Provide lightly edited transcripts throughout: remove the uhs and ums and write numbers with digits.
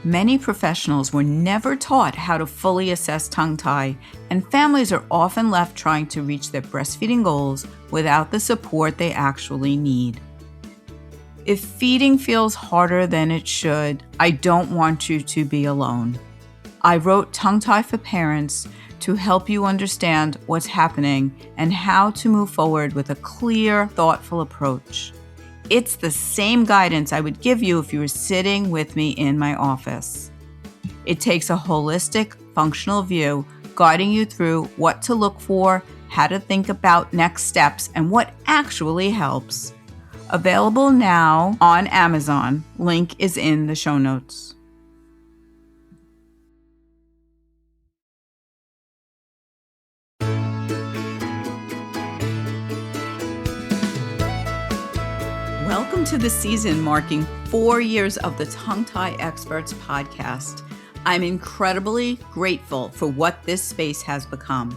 Many professionals were never taught how to fully assess tongue tie, and families are often left trying to reach their breastfeeding goals without the support they actually need. If feeding feels harder than it should, I don't want you to be alone. I wrote Tongue Tie for Parents to help you understand what's happening and how to move forward with a clear, thoughtful approach. It's the same guidance I would give you if you were sitting with me in my office. It takes a holistic, functional view, guiding you through what to look for, how to think about next steps, and what actually helps. Available now on Amazon. Link is in the show notes. Welcome to the season marking 4 years of the Tongue Tie Experts podcast. I'm incredibly grateful for what this space has become.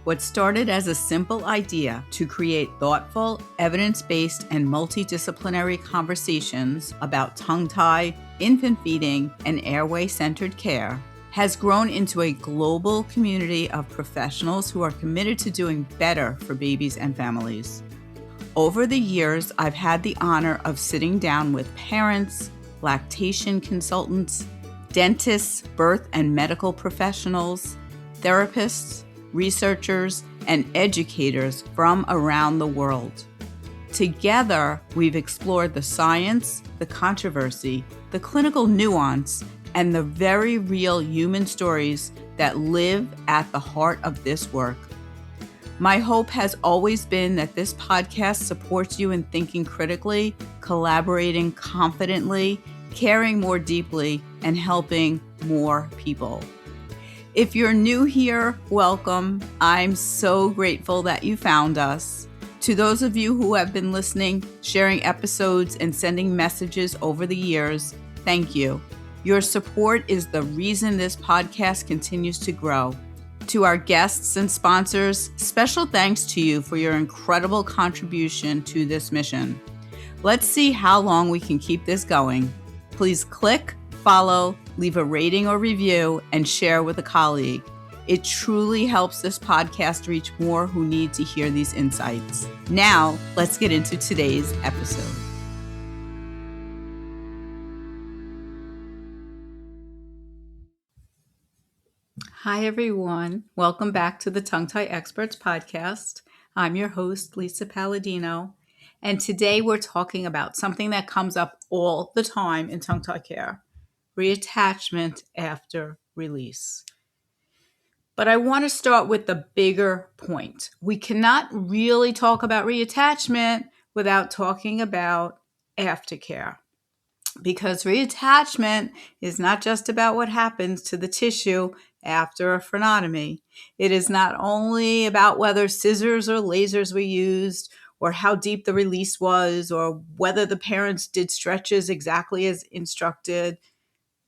What started as a simple idea to create thoughtful, evidence-based, and multidisciplinary conversations about tongue tie, infant feeding, and airway-centered care has grown into a global community of professionals who are committed to doing better for babies and families. Over the years, I've had the honor of sitting down with parents, lactation consultants, dentists, birth and medical professionals, therapists, researchers, and educators from around the world. Together, we've explored the science, the controversy, the clinical nuance, and the very real human stories that live at the heart of this work. My hope has always been that this podcast supports you in thinking critically, collaborating confidently, caring more deeply, and helping more people. If you're new here, welcome. I'm so grateful that you found us. To those of you who have been listening, sharing episodes, and sending messages over the years, thank you. Your support is the reason this podcast continues to grow. To our guests and sponsors, special thanks to you for your incredible contribution to this mission. Let's see how long we can keep this going. Please click, follow, leave a rating or review, and share with a colleague. It truly helps this podcast reach more who need to hear these insights. Now, let's get into today's episode. Hi, everyone. Welcome back to the Tongue Tie Experts podcast. I'm your host, Lisa Palladino, and today we're talking about something that comes up all the time in tongue tie care, reattachment after release. But I want to start with the bigger point. We cannot really talk about reattachment without talking about aftercare. Because reattachment is not just about what happens to the tissue after a frenotomy. It is not only about whether scissors or lasers were used, or how deep the release was, or whether the parents did stretches exactly as instructed.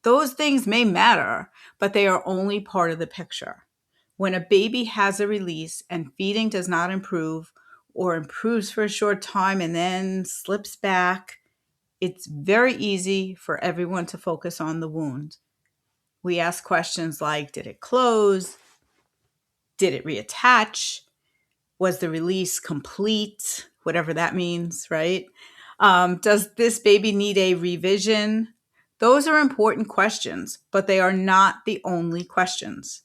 Those things may matter, but they are only part of the picture. When a baby has a release and feeding does not improve, or improves for a short time and then slips back, it's very easy for everyone to focus on the wound. We ask questions like, did it close? Did it reattach? Was the release complete? Whatever that means, right? Does this baby need a revision? Those are important questions, but they are not the only questions.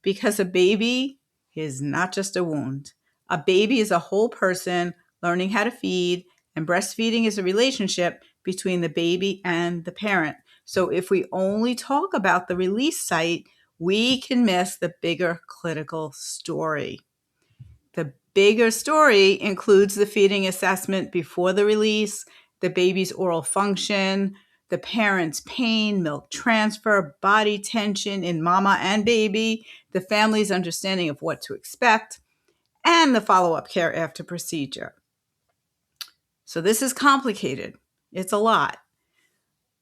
Because a baby is not just a wound. A baby is a whole person learning how to feed, and breastfeeding is a relationship between the baby and the parent. So if we only talk about the release site, we can miss the bigger clinical story. The bigger story includes the feeding assessment before the release, the baby's oral function, the parent's pain, milk transfer, body tension in mama and baby, the family's understanding of what to expect, and the follow-up care after procedure. So this is complicated. It's a lot.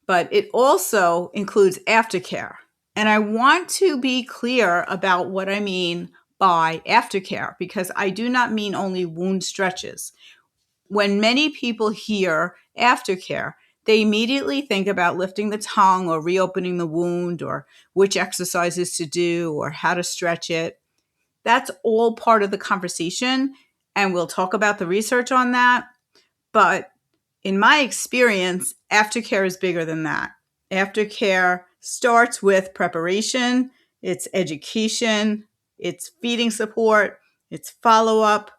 But it also includes aftercare. And I want to be clear about what I mean by aftercare, because I do not mean only wound stretches. When many people hear aftercare, they immediately think about lifting the tongue or reopening the wound or which exercises to do or how to stretch it. That's all part of the conversation, and we'll talk about the research on that. But in my experience, aftercare is bigger than that. Aftercare starts with preparation, it's education, it's feeding support, it's follow-up,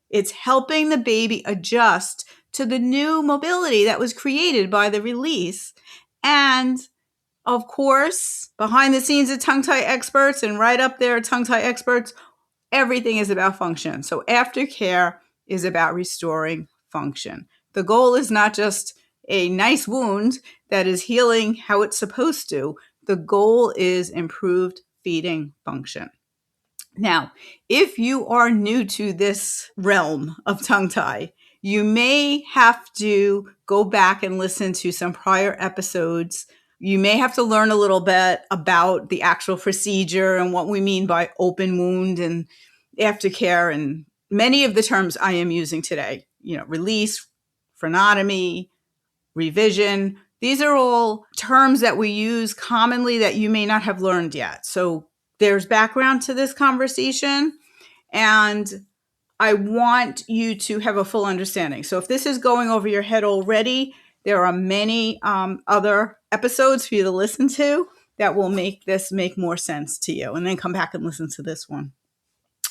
it's helping the baby adjust to the new mobility that was created by the release. And of course, behind the scenes at Tongue Tie Experts and right up there at Tongue Tie Experts, everything is about function. So aftercare is about restoring function. The goal is not just a nice wound that is healing how it's supposed to. The goal is improved feeding function. Now, if you are new to this realm of tongue tie, you may have to go back and listen to some prior episodes. You may have to learn a little bit about the actual procedure and what we mean by open wound and aftercare and many of the terms I am using today. Release, frenotomy, revision. These are all terms that we use commonly that you may not have learned yet. So there's background to this conversation, and I want you to have a full understanding. So if this is going over your head already, there are many other episodes for you to listen to that will make this make more sense to you, and then come back and listen to this one.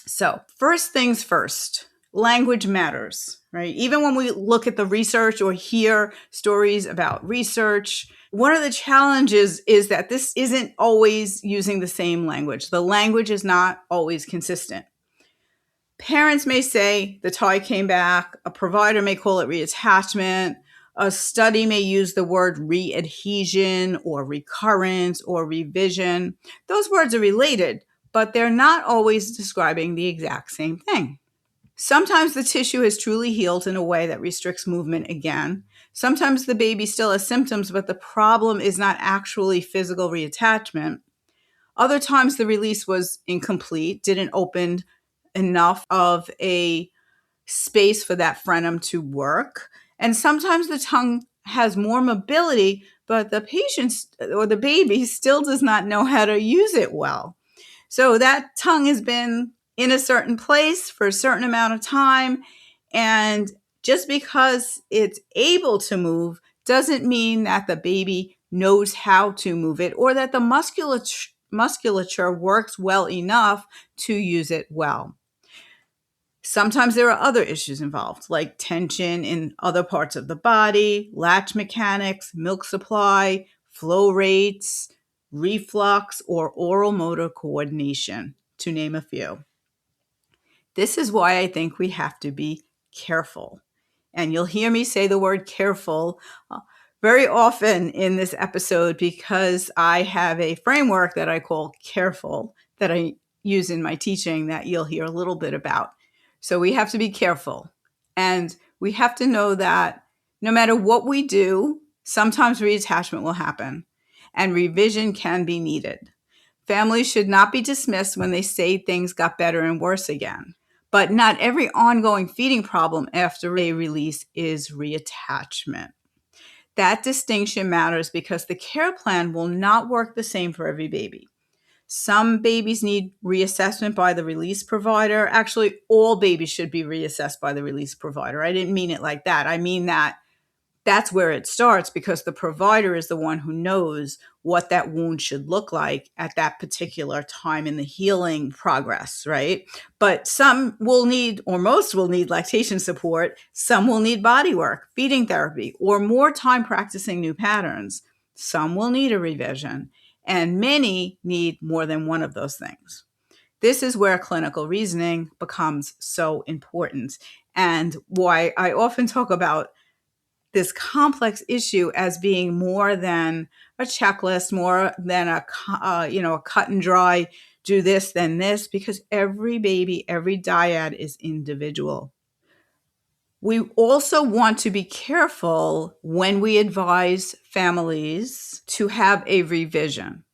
So first things first, language matters, right? Even when we look at the research or hear stories about research, one of the challenges is that this isn't always using the same language. The language is not always consistent. Parents may say the tie came back, a provider may call it reattachment, a study may use the word readhesion or recurrence or revision. Those words are related, but they're not always describing the exact same thing. Sometimes the tissue has truly healed in a way that restricts movement again. Sometimes the baby still has symptoms, but the problem is not actually physical reattachment. Other times the release was incomplete, didn't open enough of a space for that frenum to work. And sometimes the tongue has more mobility, but the patient or the baby still does not know how to use it well. So that tongue has been in a certain place for a certain amount of time. And just because it's able to move doesn't mean that the baby knows how to move it or that the musculature works well enough to use it well. Sometimes there are other issues involved, like tension in other parts of the body, latch mechanics, milk supply, flow rates, reflux, or oral motor coordination, to name a few. This is why I think we have to be careful. And you'll hear me say the word careful very often in this episode because I have a framework that I call careful that I use in my teaching that you'll hear a little bit about. So we have to be careful, and we have to know that no matter what we do, sometimes reattachment will happen and revision can be needed. Families should not be dismissed when they say things got better and worse again. But not every ongoing feeding problem after a release is reattachment. That distinction matters because the care plan will not work the same for every baby. Some babies need reassessment by the release provider. Actually, all babies should be reassessed by the release provider. I didn't mean it like that. I mean that that's where it starts because the provider is the one who knows what that wound should look like at that particular time in the healing progress, right? But some will need, or most will need lactation support. Some will need body work, feeding therapy, or more time practicing new patterns. Some will need a revision, and many need more than one of those things. This is where clinical reasoning becomes so important and why I often talk about this complex issue as being more than a checklist, more than a cut and dry, do this, then this, because every baby, every dyad is individual. We also want to be careful when we advise families to have a revision.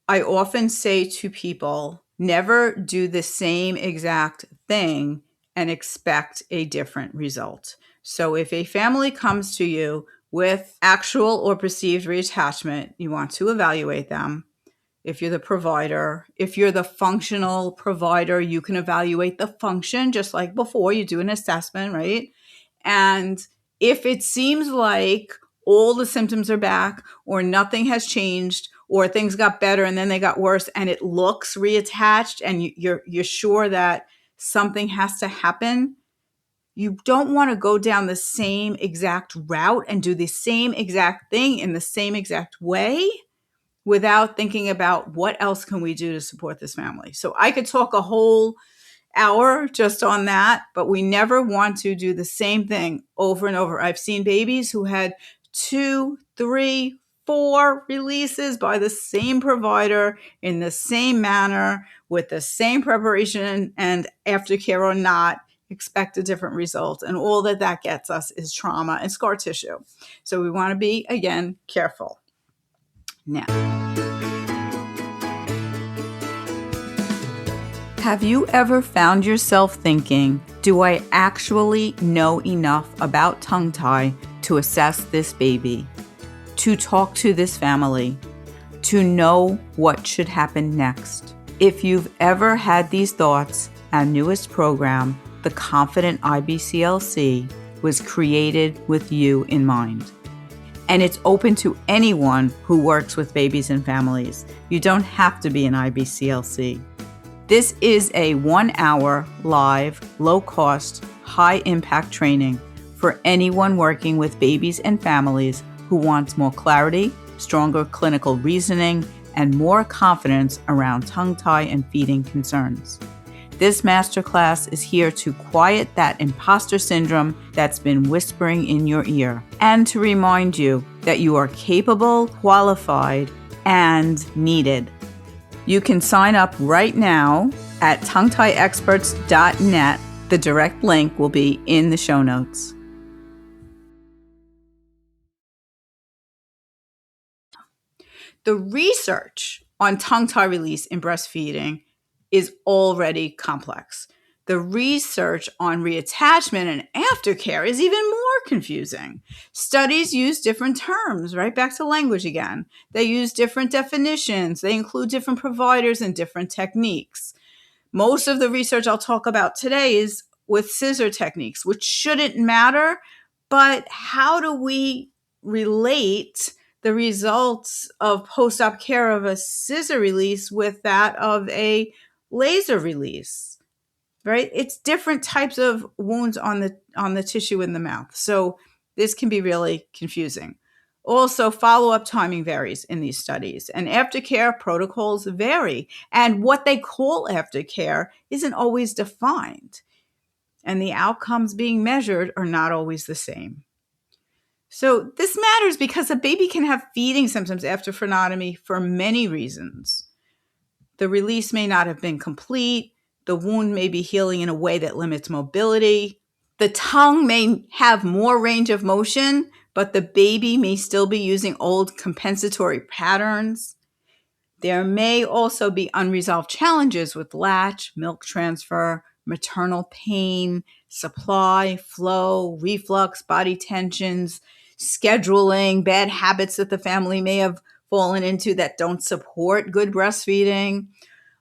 I often say to people, never do the same exact thing and expect a different result. So if a family comes to you with actual or perceived reattachment, you want to evaluate them. If you're the provider, if you're the functional provider, you can evaluate the function just like before. You do an assessment, right? And if it seems like all the symptoms are back or nothing has changed or things got better and then they got worse and it looks reattached and you're sure that something has to happen, you don't want to go down the same exact route and do the same exact thing in the same exact way without thinking about what else can we do to support this family. So I could talk a whole hour just on that, but we never want to do the same thing over and over. I've seen babies who had 2, 3, 4 releases by the same provider in the same manner with the same preparation and aftercare or not, expect a different result. And all that gets us is trauma and scar tissue. So we want to be, again, careful. Now, have you ever found yourself thinking, do I actually know enough about tongue tie to assess this baby, to talk to this family, to know what should happen next? If you've ever had these thoughts, our newest program, the Confident IBCLC, was created with you in mind. And it's open to anyone who works with babies and families. You don't have to be an IBCLC. This is a 1-hour live, low-cost, high-impact training for anyone working with babies and families who wants more clarity, stronger clinical reasoning, and more confidence around tongue tie and feeding concerns. This masterclass is here to quiet that imposter syndrome that's been whispering in your ear and to remind you that you are capable, qualified, and needed. You can sign up right now at tonguetieexperts.net. The direct link will be in the show notes. The research on tongue tie release in breastfeeding is already complex. The research on reattachment and aftercare is even more confusing. Studies use different terms, right? Back to language again. They use different definitions. They include different providers and different techniques. Most of the research I'll talk about today is with scissor techniques, which shouldn't matter, but how do we relate the results of post-op care of a scissor release with that of a laser release, right? It's different types of wounds on the tissue in the mouth. So this can be really confusing. Also, follow-up timing varies in these studies, and aftercare protocols vary, and what they call aftercare isn't always defined, and the outcomes being measured are not always the same. So this matters because a baby can have feeding symptoms after frenotomy for many reasons. The release may not have been complete. The wound may be healing in a way that limits mobility. The tongue may have more range of motion, but the baby may still be using old compensatory patterns. There may also be unresolved challenges with latch, milk transfer, maternal pain, supply, flow, reflux, body tensions, scheduling, bad habits that the family may have fallen into that don't support good breastfeeding,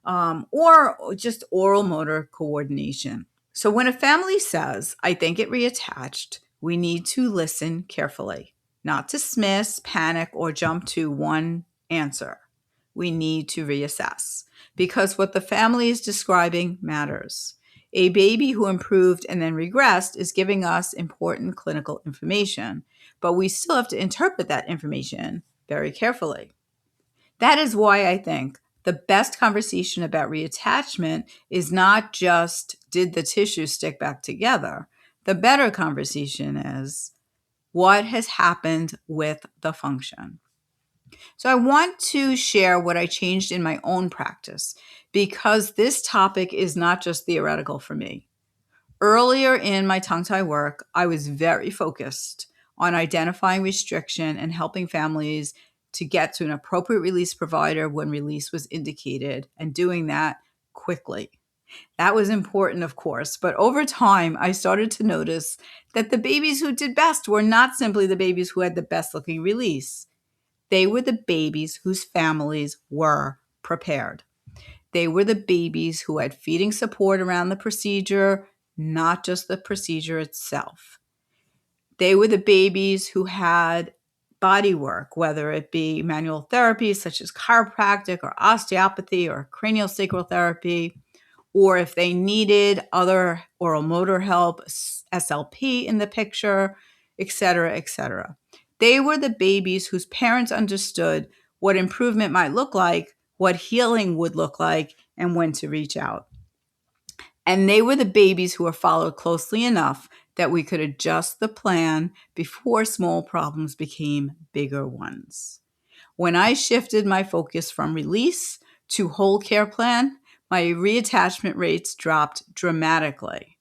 or just oral motor coordination. So when a family says, I think it reattached, we need to listen carefully, not dismiss, panic, or jump to one answer. We need to reassess because what the family is describing matters. A baby who improved and then regressed is giving us important clinical information, but we still have to interpret that information very carefully. That is why I think the best conversation about reattachment is not just, did the tissue stick back together? The better conversation is, what has happened with the function? So I want to share what I changed in my own practice because this topic is not just theoretical for me. Earlier in my tongue tie work, I was very focused on identifying restriction and helping families to get to an appropriate release provider when release was indicated and doing that quickly. That was important, of course, but over time, I started to notice that the babies who did best were not simply the babies who had the best looking release. They were the babies whose families were prepared. They were the babies who had feeding support around the procedure, not just the procedure itself. They were the babies who had body work, whether it be manual therapy such as chiropractic or osteopathy or cranial sacral therapy, or if they needed other oral motor help, SLP in the picture, etc., etc. They were the babies whose parents understood what improvement might look like, what healing would look like, and when to reach out. And they were the babies who were followed closely enough that we could adjust the plan before small problems became bigger ones. When I shifted my focus from release to whole care plan, my reattachment rates dropped dramatically.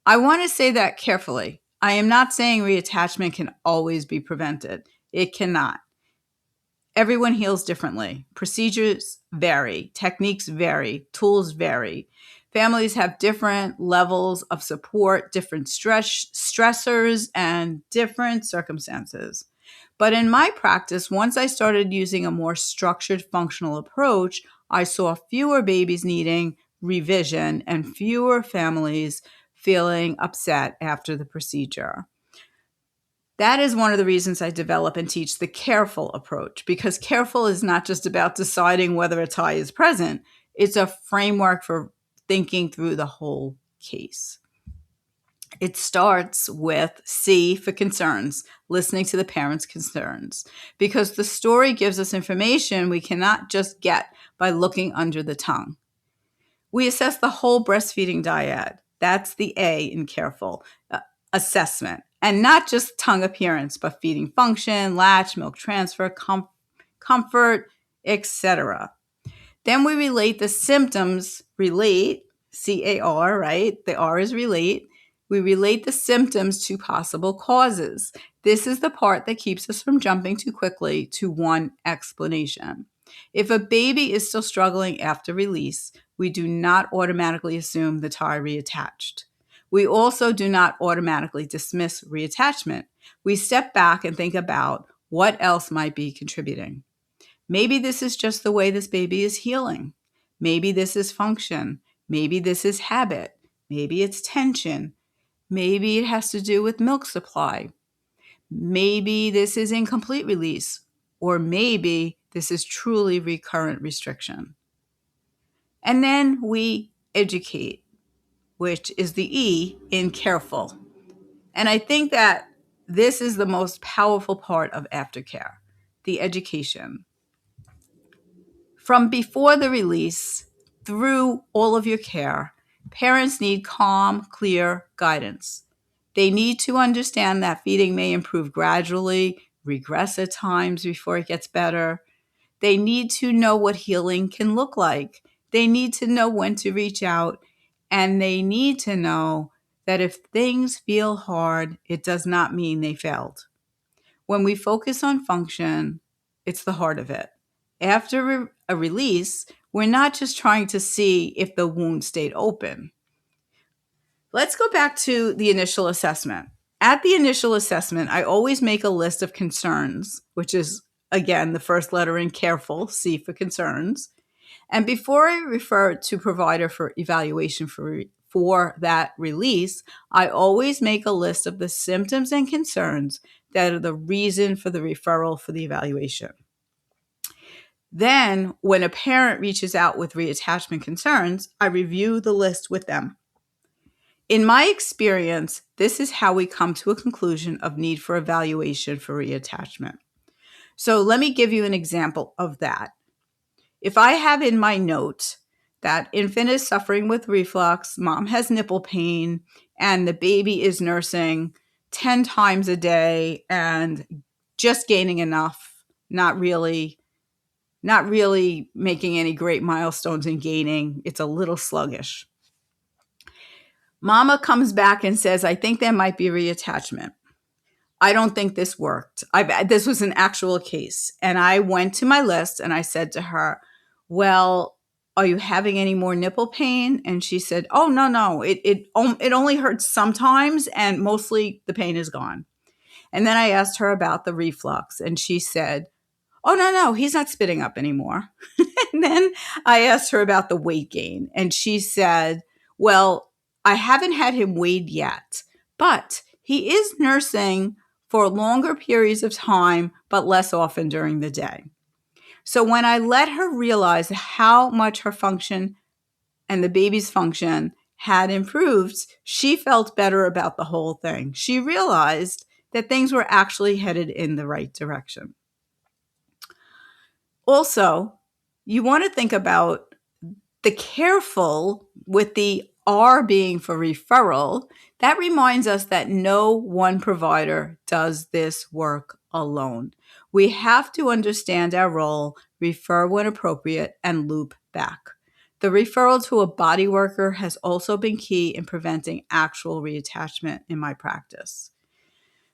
I want to say that carefully. I am not saying reattachment can always be prevented. It cannot. Everyone heals differently. Procedures vary, techniques vary, tools vary. Families have different levels of support, different stressors, and different circumstances. But in my practice, once I started using a more structured functional approach, I saw fewer babies needing revision and fewer families feeling upset after the procedure. That is one of the reasons I develop and teach the careful approach, because careful is not just about deciding whether a tie is present. It's a framework for thinking through the whole case. It starts with C for concerns, listening to the parents' concerns, because the story gives us information we cannot just get by looking under the tongue. We assess the whole breastfeeding dyad. That's the A in careful assessment. And not just tongue appearance, but feeding function, latch, milk transfer, comfort, etc. Then we relate the symptoms, CAR, right? The R is relate. We relate the symptoms to possible causes. This is the part that keeps us from jumping too quickly to one explanation. If a baby is still struggling after release, we do not automatically assume the tie reattached. We also do not automatically dismiss reattachment. We step back and think about what else might be contributing. Maybe this is just the way this baby is healing. Maybe this is function. Maybe this is habit. Maybe it's tension. Maybe it has to do with milk supply. Maybe this is incomplete release. Or maybe this is truly recurrent restriction. And then we educate, which is the E in careful. And I think that this is the most powerful part of aftercare, the education. From before the release through all of your care, parents need calm, clear guidance. They need to understand that feeding may improve gradually, regress at times before it gets better. They need to know what healing can look like. They need to know when to reach out, and they need to know that if things feel hard, it does not mean they failed. When we focus on function, it's the heart of it. After a release, we're not just trying to see if the wound stayed open. Let's go back to the initial assessment. At the initial assessment, I always make a list of concerns, which is, again, the first letter in careful, C for concerns. And before I refer to provider for evaluation for that release, I always make a list of the symptoms and concerns that are the reason for the referral for the evaluation. Then, when a parent reaches out with reattachment concerns, I review the list with them. In my experience, this is how we come to a conclusion of need for evaluation for reattachment. So let me give you an example of that. If I have in my note that infant is suffering with reflux, mom has nipple pain, and the baby is nursing 10 times a day and just gaining enough, not really making any great milestones in gaining, it's a little sluggish. Mama comes back and says, I think there might be reattachment. I don't think this worked. This was an actual case. And I went to my list and I said to her, well, are you having any more nipple pain? And she said, oh, no. It only hurts sometimes, and mostly the pain is gone. And then I asked her about the reflux, and she said, oh, no, he's not spitting up anymore. And then I asked her about the weight gain, and she said, well, I haven't had him weighed yet, but he is nursing for longer periods of time, but less often during the day. So when I let her realize how much her function and the baby's function had improved, she felt better about the whole thing. She realized that things were actually headed in the right direction. Also, you want to think about the careful with the R being for referral. That reminds us that no one provider does this work alone. We have to understand our role, refer when appropriate, and loop back. The referral to a body worker has also been key in preventing actual reattachment in my practice.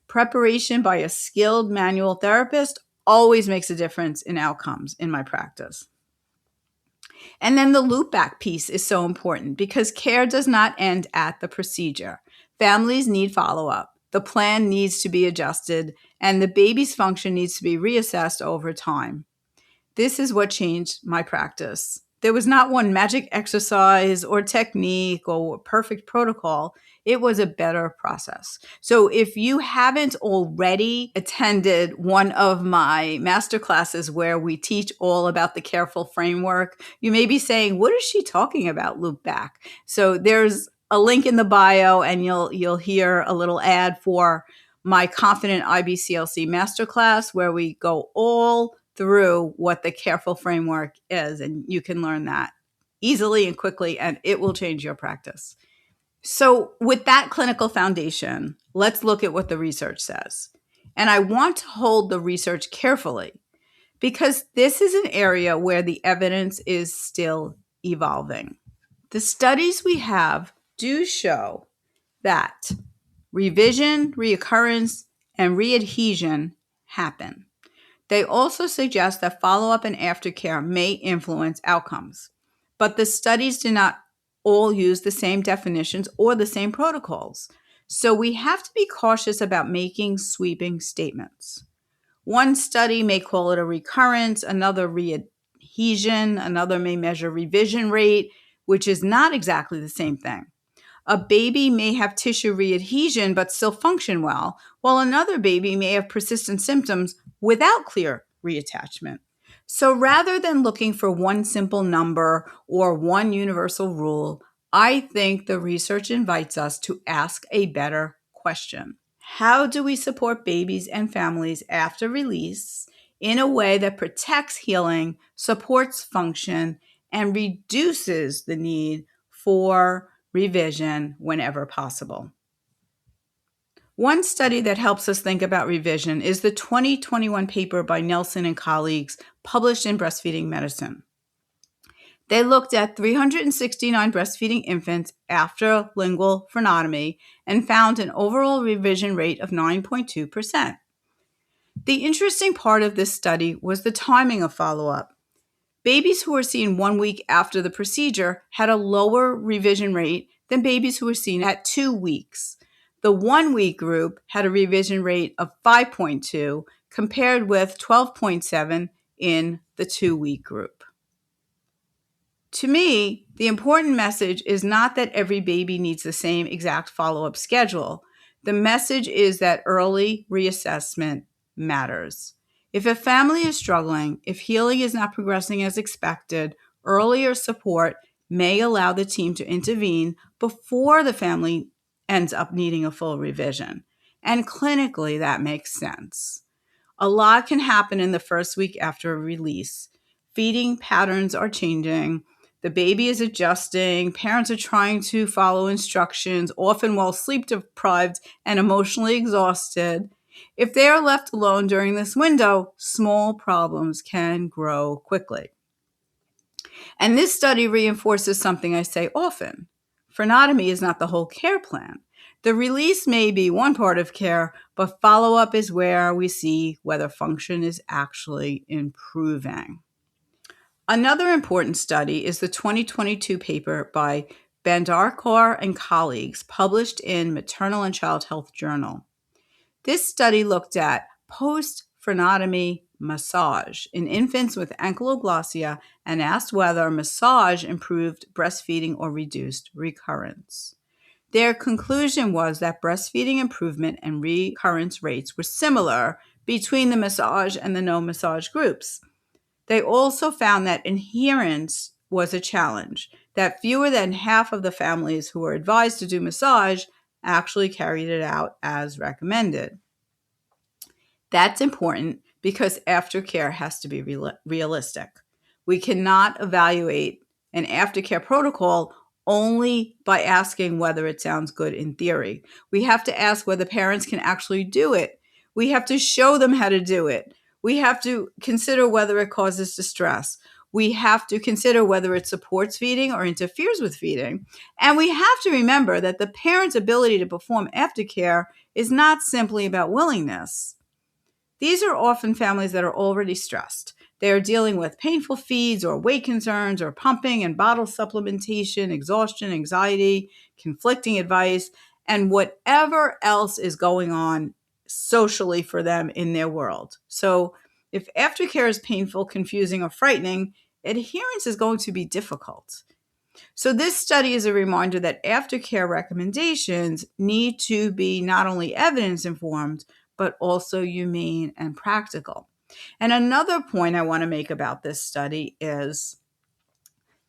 Preparation by a skilled manual therapist always makes a difference in outcomes in my practice. And then the loop back piece is so important because care does not end at the procedure. Families need follow-up. The plan needs to be adjusted, and the baby's function needs to be reassessed over time. This is what changed my practice. There was not one magic exercise or technique or perfect protocol. It was a better process. So if you haven't already attended one of my master classes where we teach all about the careful framework, you may be saying, what is she talking about, loop back? So there's a link in the bio, and you'll hear a little ad for my Confident IBCLC masterclass where we go all through what the careful framework is, and you can learn that easily and quickly, and it will change your practice. So with that clinical foundation, let's look at what the research says. And I want to hold the research carefully because this is an area where the evidence is still evolving. The studies we have do show that revision, reoccurrence, and readhesion happen. They also suggest that follow-up and aftercare may influence outcomes, but the studies do not all use the same definitions or the same protocols. So we have to be cautious about making sweeping statements. One study may call it a recurrence, another readhesion, another may measure revision rate, which is not exactly the same thing. A baby may have tissue readhesion but still function well, while another baby may have persistent symptoms without clear reattachment. So rather than looking for one simple number or one universal rule, I think the research invites us to ask a better question. How do we support babies and families after release in a way that protects healing, supports function, and reduces the need for revision whenever possible? One study that helps us think about revision is the 2021 paper by Nelson and colleagues published in Breastfeeding Medicine. They looked at 369 breastfeeding infants after lingual frenotomy and found an overall revision rate of 9.2%. The interesting part of this study was the timing of follow-up. Babies who were seen 1 week after the procedure had a lower revision rate than babies who were seen at 2 weeks. The 1 week group had a revision rate of 5.2 compared with 12.7 in the 2 week group. To me, the important message is not that every baby needs the same exact follow-up schedule. The message is that early reassessment matters. If a family is struggling, if healing is not progressing as expected, earlier support may allow the team to intervene before the family ends up needing a full revision. And clinically, that makes sense. A lot can happen in the first week after a release. Feeding patterns are changing. The baby is adjusting. Parents are trying to follow instructions, often while sleep deprived and emotionally exhausted. If they are left alone during this window, small problems can grow quickly. And this study reinforces something I say often. Frenotomy is not the whole care plan. The release may be one part of care, but follow-up is where we see whether function is actually improving. Another important study is the 2022 paper by Bandarkar and colleagues published in Maternal and Child Health Journal. This study looked at post-frenotomy massage in infants with ankylosing and asked whether massage improved breastfeeding or reduced recurrence. Their conclusion was that breastfeeding improvement and recurrence rates were similar between the massage and the no massage groups. They also found that adherence was a challenge, that fewer than half of the families who were advised to do massage actually carried it out as recommended. That's important because aftercare has to be realistic. We cannot evaluate an aftercare protocol only by asking whether it sounds good in theory. We have to ask whether parents can actually do it. We have to show them how to do it. We have to consider whether it causes distress. We have to consider whether it supports feeding or interferes with feeding. And we have to remember that the parent's ability to perform aftercare is not simply about willingness. These are often families that are already stressed. They are dealing with painful feeds or weight concerns or pumping and bottle supplementation, exhaustion, anxiety, conflicting advice, and whatever else is going on socially for them in their world. So if aftercare is painful, confusing, or frightening, adherence is going to be difficult. So this study is a reminder that aftercare recommendations need to be not only evidence-informed, but also humane and practical. And another point I want to make about this study is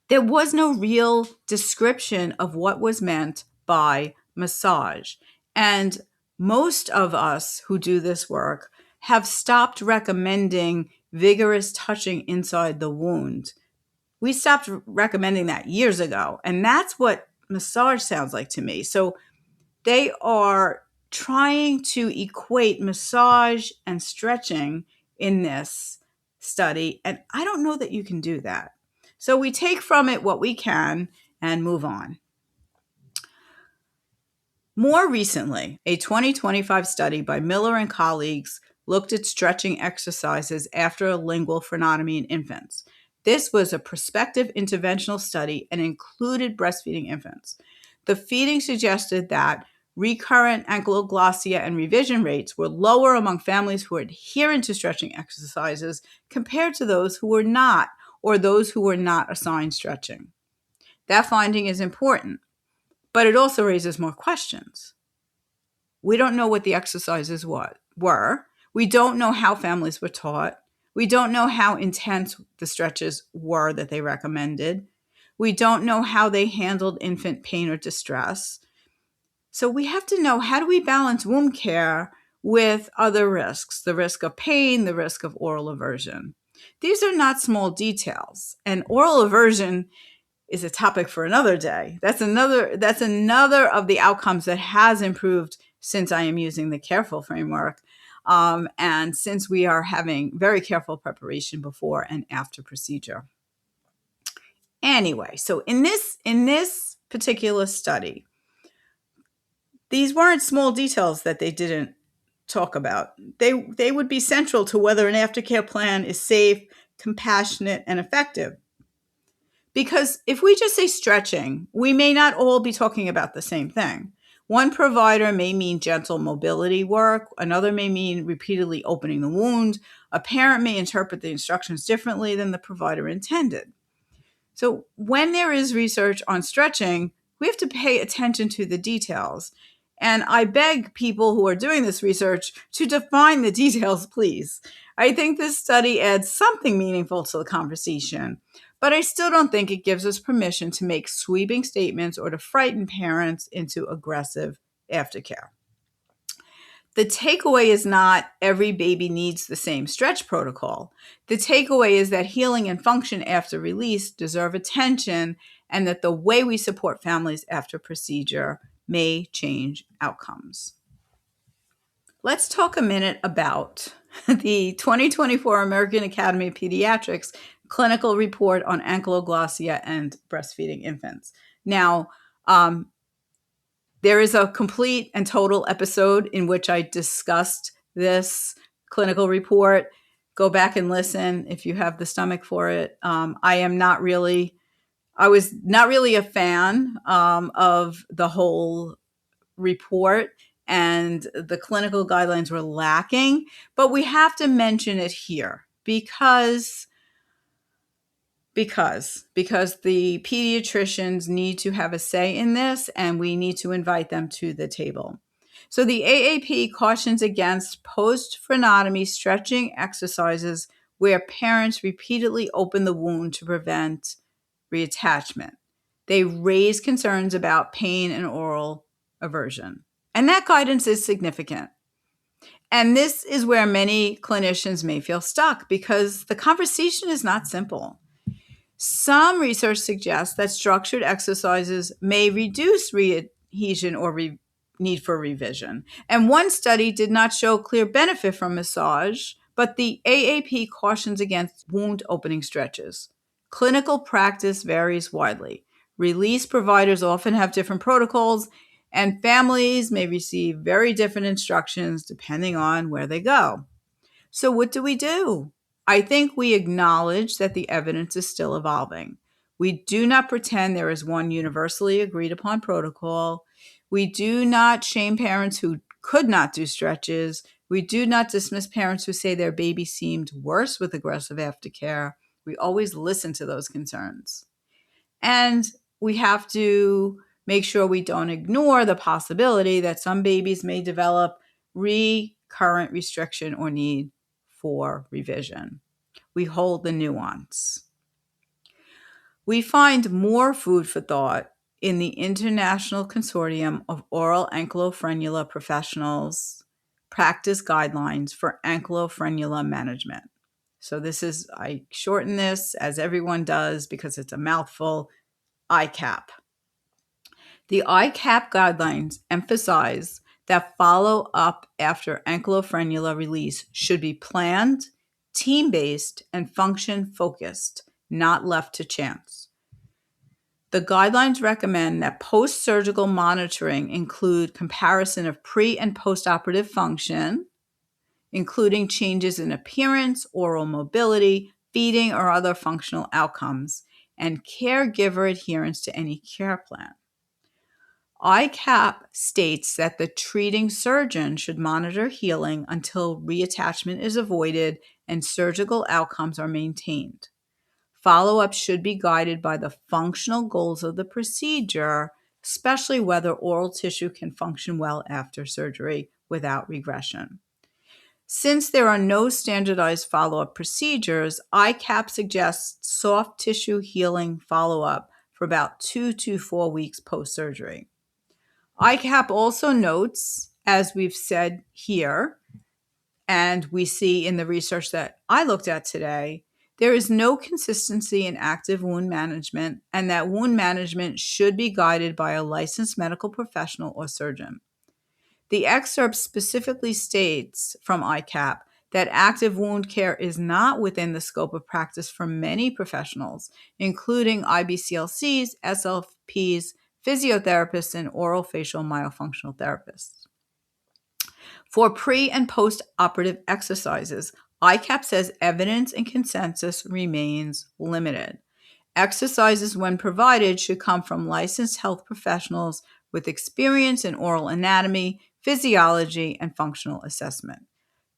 there was no real description of what was meant by massage. And most of us who do this work have stopped recommending vigorous touching inside the wound. We stopped recommending that years ago. And that's what massage sounds like to me. So they are trying to equate massage and stretching in this study. And I don't know that you can do that. So we take from it what we can and move on. More recently, a 2025 study by Miller and colleagues looked at stretching exercises after a lingual frenotomy in infants. This was a prospective interventional study and included breastfeeding infants. The findings suggested that recurrent ankylosing and revision rates were lower among families who were adherent to stretching exercises compared to those who were not, or those who were not assigned stretching. That finding is important, but it also raises more questions. We don't know what the exercises were. We don't know how families were taught. We don't know how intense the stretches were that they recommended. We don't know how they handled infant pain or distress. So we have to know, how do we balance womb care with other risks, the risk of pain, the risk of oral aversion? These are not small details. And oral aversion is a topic for another day. That's another of the outcomes that has improved since I am using the Careful framework. And since we are having very careful preparation before and after procedure. Anyway, so in this particular study, these weren't small details that they didn't talk about. They would be central to whether an aftercare plan is safe, compassionate, and effective. Because if we just say stretching, we may not all be talking about the same thing. One provider may mean gentle mobility work. Another may mean repeatedly opening the wound. A parent may interpret the instructions differently than the provider intended. So when there is research on stretching, we have to pay attention to the details. And I beg people who are doing this research to define the details, please. I think this study adds something meaningful to the conversation, but I still don't think it gives us permission to make sweeping statements or to frighten parents into aggressive aftercare. The takeaway is not every baby needs the same stretch protocol. The takeaway is that healing and function after release deserve attention, and that the way we support families after procedure may change outcomes. Let's talk a minute about the 2024 American Academy of Pediatrics clinical report on ankylosing and breastfeeding infants. Now, there is a complete and total episode in which I discussed this clinical report. Go back and listen if you have the stomach for it. I was not really a fan of the whole report, and the clinical guidelines were lacking, but we have to mention it here because the pediatricians need to have a say in this, and we need to invite them to the table. So the AAP cautions against post-frenotomy stretching exercises where parents repeatedly open the wound to prevent reattachment. They raise concerns about pain and oral aversion. And that guidance is significant. And this is where many clinicians may feel stuck because the conversation is not simple. Some research suggests that structured exercises may reduce readhesion or need for revision. And one study did not show clear benefit from massage, but the AAP cautions against wound opening stretches. Clinical practice varies widely. Release providers often have different protocols, and families may receive very different instructions depending on where they go. So what do? I think we acknowledge that the evidence is still evolving. We do not pretend there is one universally agreed upon protocol. We do not shame parents who could not do stretches. We do not dismiss parents who say their baby seemed worse with aggressive aftercare. We always listen to those concerns. And we have to make sure we don't ignore the possibility that some babies may develop recurrent restriction or need for revision. We hold the nuance. We find more food for thought in the International Consortium of Oral Ankylofrenula Professionals Practice Guidelines for Ankylofrenula Management. So I shorten this, as everyone does because it's a mouthful, ICAP. The ICAP guidelines emphasize that follow-up after ankylofrenula release should be planned, team-based, and function-focused, not left to chance. The guidelines recommend that post-surgical monitoring include comparison of pre- and post-operative function, including changes in appearance, oral mobility, feeding, or other functional outcomes, and caregiver adherence to any care plan. ICAP states that the treating surgeon should monitor healing until reattachment is avoided and surgical outcomes are maintained. Follow-up should be guided by the functional goals of the procedure, especially whether oral tissue can function well after surgery without regression. Since there are no standardized follow-up procedures, ICAP suggests soft tissue healing follow-up for about 2 to 4 weeks post-surgery. ICAP also notes, as we've said here, and we see in the research that I looked at today, there is no consistency in active wound management, and that wound management should be guided by a licensed medical professional or surgeon. The excerpt specifically states from ICAP that active wound care is not within the scope of practice for many professionals, including IBCLCs, SLPs, physiotherapists, and orofacial myofunctional therapists. For pre- and post-operative exercises, ICAP says evidence and consensus remains limited. Exercises, when provided, should come from licensed health professionals with experience in oral anatomy, physiology, and functional assessment.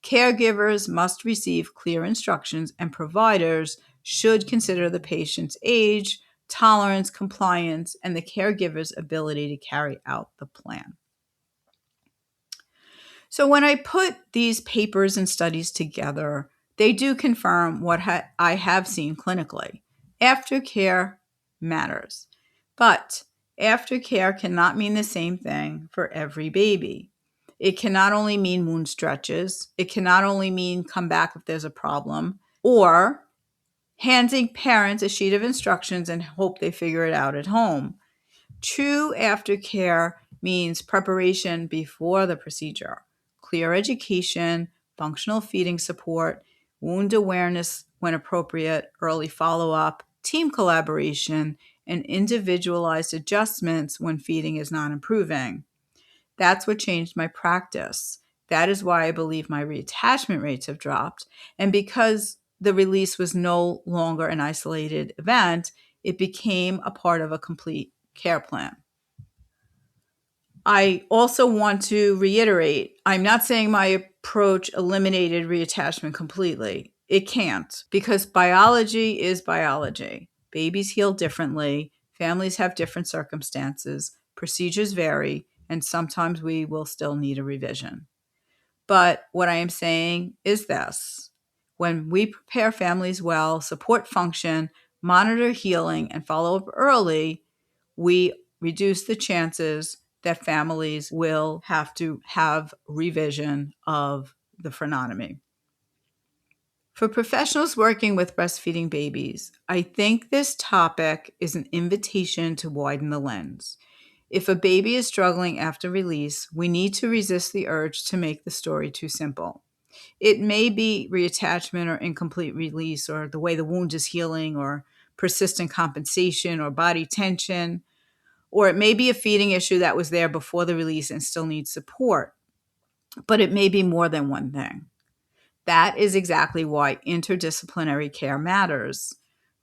Caregivers must receive clear instructions, and providers should consider the patient's age, tolerance, compliance, and the caregiver's ability to carry out the plan. So when I put these papers and studies together, they do confirm what I have seen clinically. Aftercare matters, but aftercare cannot mean the same thing for every baby. It cannot only mean wound stretches. It cannot only mean come back if there's a problem, or handing parents a sheet of instructions and hope they figure it out at home. True aftercare means preparation before the procedure, clear education, functional feeding support, wound awareness when appropriate, early follow-up, team collaboration, and individualized adjustments when feeding is not improving. That's what changed my practice. That is why I believe my reattachment rates have dropped. And because the release was no longer an isolated event, it became a part of a complete care plan. I also want to reiterate, I'm not saying my approach eliminated reattachment completely. It can't, because biology is biology. Babies heal differently, families have different circumstances, procedures vary, and sometimes we will still need a revision. But what I am saying is this: when we prepare families well, support function, monitor healing, and follow up early, we reduce the chances that families will have to have revision of the frenotomy. For professionals working with breastfeeding babies, I think this topic is an invitation to widen the lens. If a baby is struggling after release, we need to resist the urge to make the story too simple. It may be reattachment or incomplete release, or the way the wound is healing, or persistent compensation or body tension, or it may be a feeding issue that was there before the release and still needs support. But it may be more than one thing. That is exactly why interdisciplinary care matters.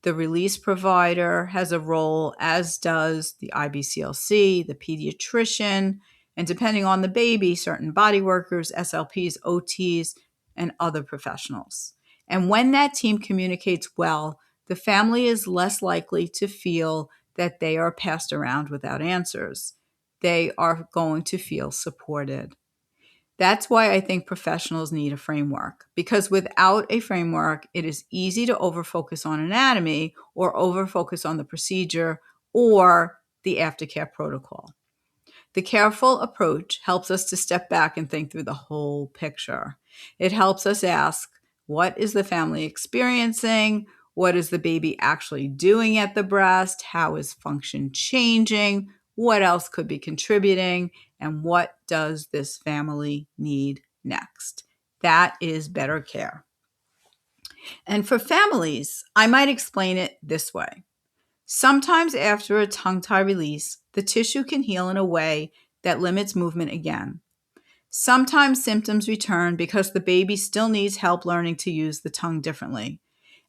The release provider has a role, as does the IBCLC, the pediatrician, and depending on the baby, certain body workers, SLPs, OTs, and other professionals. And when that team communicates well, the family is less likely to feel that they are passed around without answers. They are going to feel supported. That's why I think professionals need a framework, because without a framework, it is easy to overfocus on anatomy or overfocus on the procedure or the aftercare protocol. The careful approach helps us to step back and think through the whole picture. It helps us ask, what is the family experiencing? What is the baby actually doing at the breast? How is function changing? What else could be contributing? And what does this family need next? That is better care. And for families, I might explain it this way. Sometimes after a tongue tie release, the tissue can heal in a way that limits movement again. Sometimes symptoms return because the baby still needs help learning to use the tongue differently.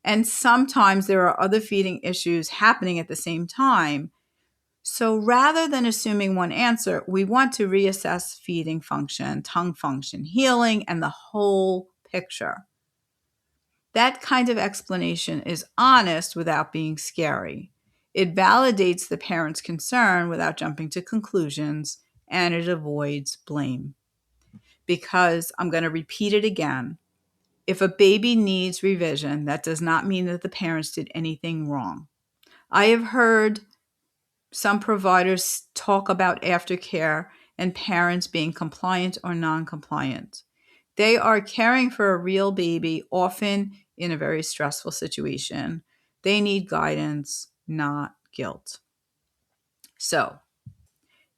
And sometimes there are other feeding issues happening at the same time. So rather than assuming one answer, we want to reassess feeding function, tongue function, healing, and the whole picture. That kind of explanation is honest without being scary. It validates the parent's concern without jumping to conclusions, and it avoids blame. Because I'm going to repeat it again. If a baby needs revision, that does not mean that the parents did anything wrong. I have heard some providers talk about aftercare and parents being compliant or non-compliant. They are caring for a real baby, often in a very stressful situation. They need guidance, not guilt. So,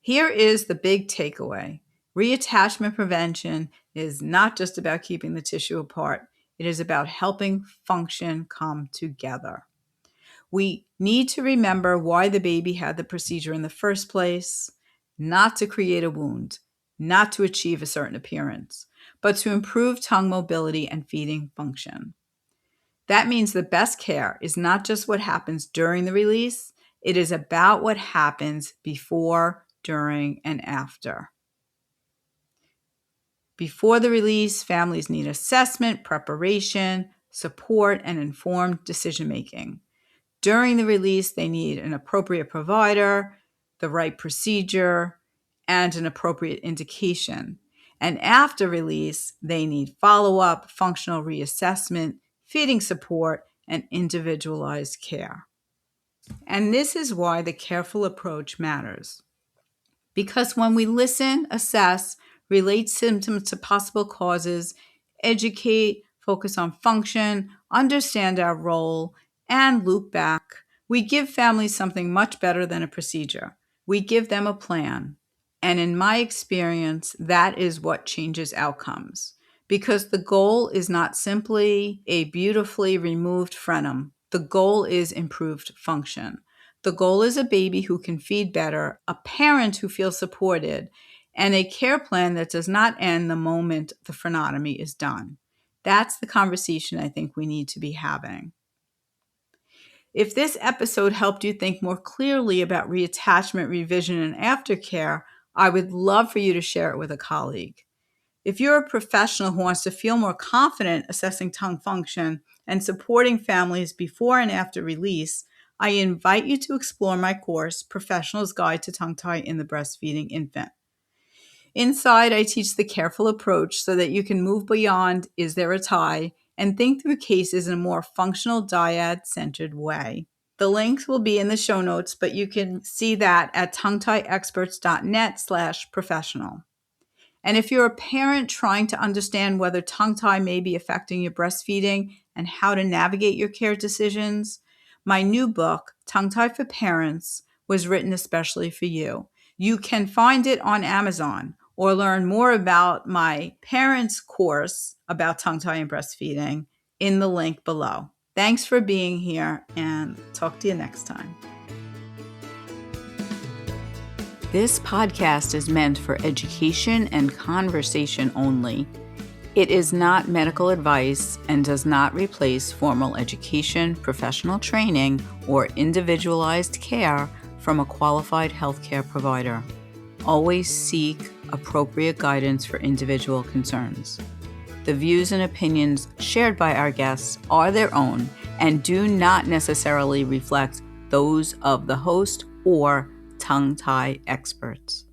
here is the big takeaway. Reattachment prevention is not just about keeping the tissue apart. It is about helping function come together. We need to remember why the baby had the procedure in the first place, not to create a wound, not to achieve a certain appearance, but to improve tongue mobility and feeding function. That means the best care is not just what happens during the release, it is about what happens before, during, and after. Before the release, families need assessment, preparation, support, and informed decision-making. During the release, they need an appropriate provider, the right procedure, and an appropriate indication. And after release, they need follow-up, functional reassessment, feeding support, and individualized care. And this is why the careful approach matters. Because when we listen, assess, relate symptoms to possible causes, educate, focus on function, understand our role, and loop back, we give families something much better than a procedure. We give them a plan. And in my experience, that is what changes outcomes. Because the goal is not simply a beautifully removed frenum. The goal is improved function. The goal is a baby who can feed better, a parent who feels supported, and a care plan that does not end the moment the frenotomy is done. That's the conversation I think we need to be having. If this episode helped you think more clearly about reattachment, revision, and aftercare, I would love for you to share it with a colleague. If you're a professional who wants to feel more confident assessing tongue function and supporting families before and after release, I invite you to explore my course, Professional's Guide to Tongue Tie in the Breastfeeding Infant. Inside, I teach the careful approach so that you can move beyond "is there a tie" and think through cases in a more functional, dyad-centered way. The links will be in the show notes, but you can see that at tonguetieexperts.net/professional. And if you're a parent trying to understand whether tongue tie may be affecting your breastfeeding and how to navigate your care decisions, my new book, Tongue Tie for Parents, was written especially for you. You can find it on Amazon or learn more about my parents' course about tongue tie and breastfeeding in the link below. Thanks for being here, and talk to you next time. This podcast is meant for education and conversation only. It is not medical advice and does not replace formal education, professional training, or individualized care from a qualified healthcare provider. Always seek appropriate guidance for individual concerns. The views and opinions shared by our guests are their own and do not necessarily reflect those of the host or tongue tie experts.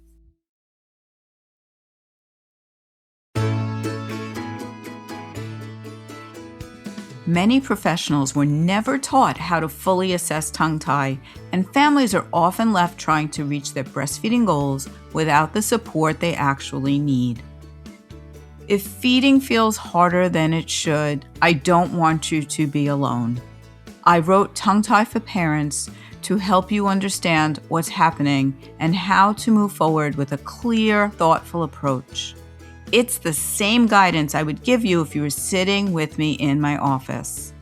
Many professionals were never taught how to fully assess tongue tie, and families are often left trying to reach their breastfeeding goals without the support they actually need. If feeding feels harder than it should, I don't want you to be alone. I wrote Tongue Tie for Parents to help you understand what's happening and how to move forward with a clear, thoughtful approach. It's the same guidance I would give you if you were sitting with me in my office.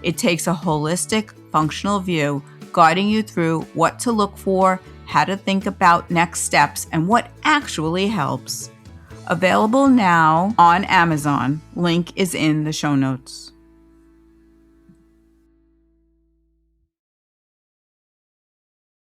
It takes a holistic, functional view, guiding you through what to look for, how to think about next steps, and what actually helps. Available now on Amazon. Link is in the show notes.